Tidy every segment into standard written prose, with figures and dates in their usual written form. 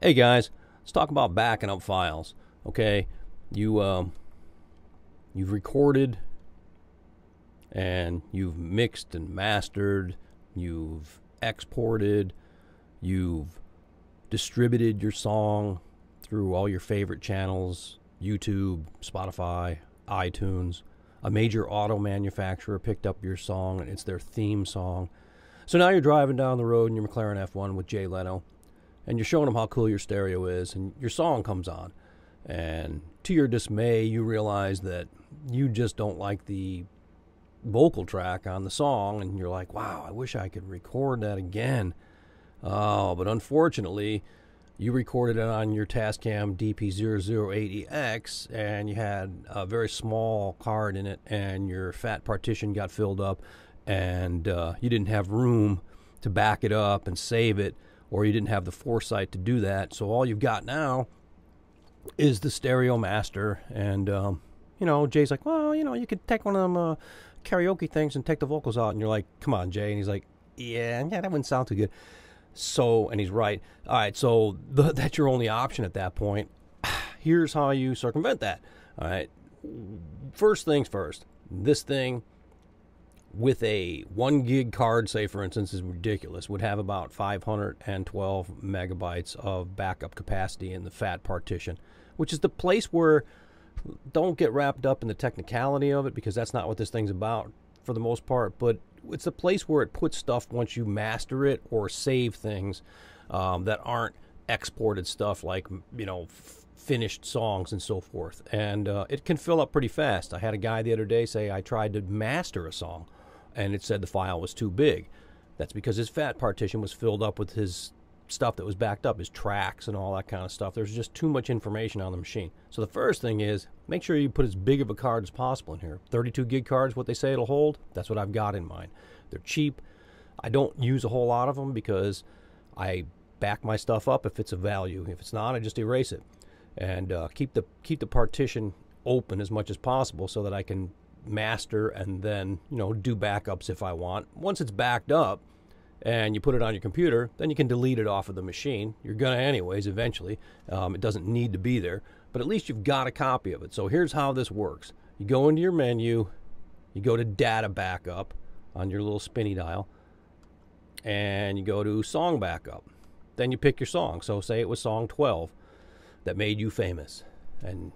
Hey guys, let's talk about backing up files. Okay, you've recorded and you've mixed and mastered, you've exported, you've distributed your song through all your favorite channels, YouTube, Spotify, iTunes. A major auto manufacturer picked up your song and it's their theme song. So now you're driving down the road in your McLaren F1 with Jay Leno, and you're showing them how cool your stereo is, and your song comes on. And to your dismay, you realize that you just don't like the vocal track on the song, and you're like, wow, I wish I could record that again. Oh, but unfortunately, you recorded it on your Tascam DP-008EX, and you had a very small card in it, and your fat partition got filled up, and you didn't have room to back it up and save it, or you didn't have the foresight to do that. So all you've got now is the stereo master. And, Jay's like, well, you could take one of them karaoke things and take the vocals out. And you're like, come on, Jay. And he's like, yeah, that wouldn't sound too good. So, and he's right. All right, so that's your only option at that point. Here's how you circumvent that. All right, first things first. This thing with a 1 gig card, say for instance, is ridiculous, would have about 512 megabytes of backup capacity in the fat partition, which is the place where, don't get wrapped up in the technicality of it, because that's not what this thing's about for the most part, but it's the place where it puts stuff once you master it or save things that aren't exported stuff, like finished songs and so forth. And it can fill up pretty fast. I had a guy the other day say, I tried to master a song and it said the file was too big. That's because his fat partition was filled up with his stuff that was backed up, his tracks and all that kind of stuff. There's just too much information on the machine. So the first thing is, make sure you put as big of a card as possible in here. 32 gig cards, what they say it'll hold, that's what I've got in mind. They're cheap. I don't use a whole lot of them because I back my stuff up if it's a value. If it's not, I just erase it. And keep the partition open as much as possible so that I can master and then do backups if I want. Once it's backed up and you put it on your computer, then you can delete it off of the machine. You're gonna anyways eventually. It doesn't need to be there, but at least you've got a copy of it. So here's how this works. You go into your menu, you go to data backup on your little spinny dial, and you go to song backup. Then you pick your song. So say it was song 12 that made you famous, and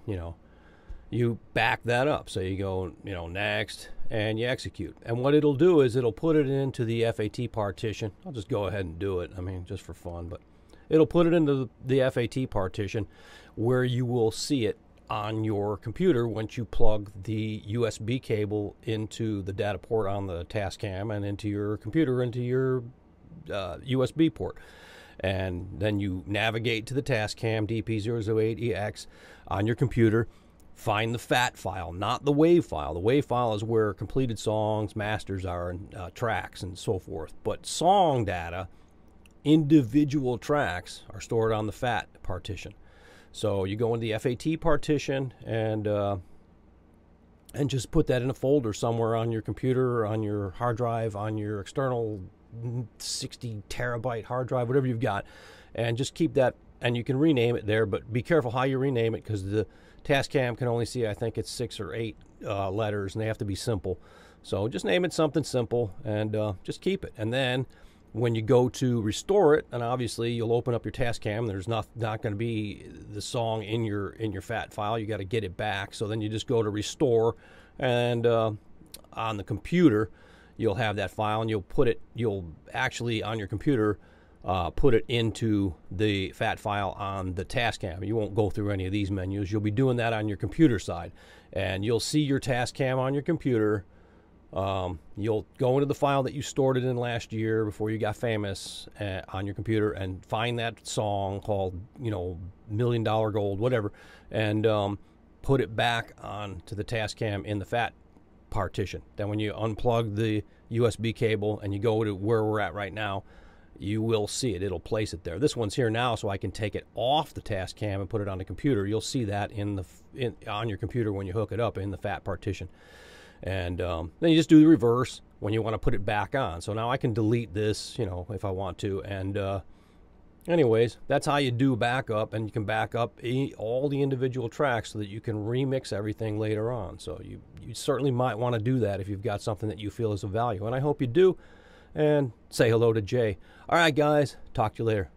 you back that up. So you go next, and you execute. And what it'll do is it'll put it into the FAT partition. I'll just go ahead and do it, just for fun, but it'll put it into the FAT partition where you will see it on your computer once you plug the USB cable into the data port on the Tascam and into your computer into your USB port. And then you navigate to the Tascam DP-008EX on your computer, find the FAT file, not the WAV file. The WAV file is where completed songs, masters are, and tracks and so forth. But song data, individual tracks, are stored on the FAT partition. So you go into the FAT partition and just put that in a folder somewhere on your computer, on your hard drive, on your external 60 terabyte hard drive, whatever you've got, and just keep that. And you can rename it there, but be careful how you rename it, because the Tascam can only see, I think it's 6 or 8 letters, and they have to be simple. So just name it something simple and just keep it. And then when you go to restore it, and obviously you'll open up your Tascam, there's not going to be the song in your FAT file. You got to get it back. So then you just go to restore, and on the computer you'll have that file, and you'll actually on your computer put it into the FAT file on the Tascam. You won't go through any of these menus. You'll be doing that on your computer side, and you'll see your Tascam on your computer. You'll go into the file that you stored it in last year before you got famous on your computer, and find that song called $1 Million Gold, whatever, and put it back on to the Tascam in the FAT partition. Then when you unplug the USB cable and you go to where we're at right now, you will see it. It'll place it there. This one's here now, so I can take it off the Tascam and put it on the computer. You'll see that on your computer when you hook it up in the FAT partition. And then you just do the reverse when you want to put it back on. So now I can delete this, if I want to, and Anyways, that's how you do backup, and you can back up all the individual tracks so that you can remix everything later on. So you certainly might want to do that if you've got something that you feel is of value, and I hope you do. And say hello to Jay. All right, guys, talk to you later.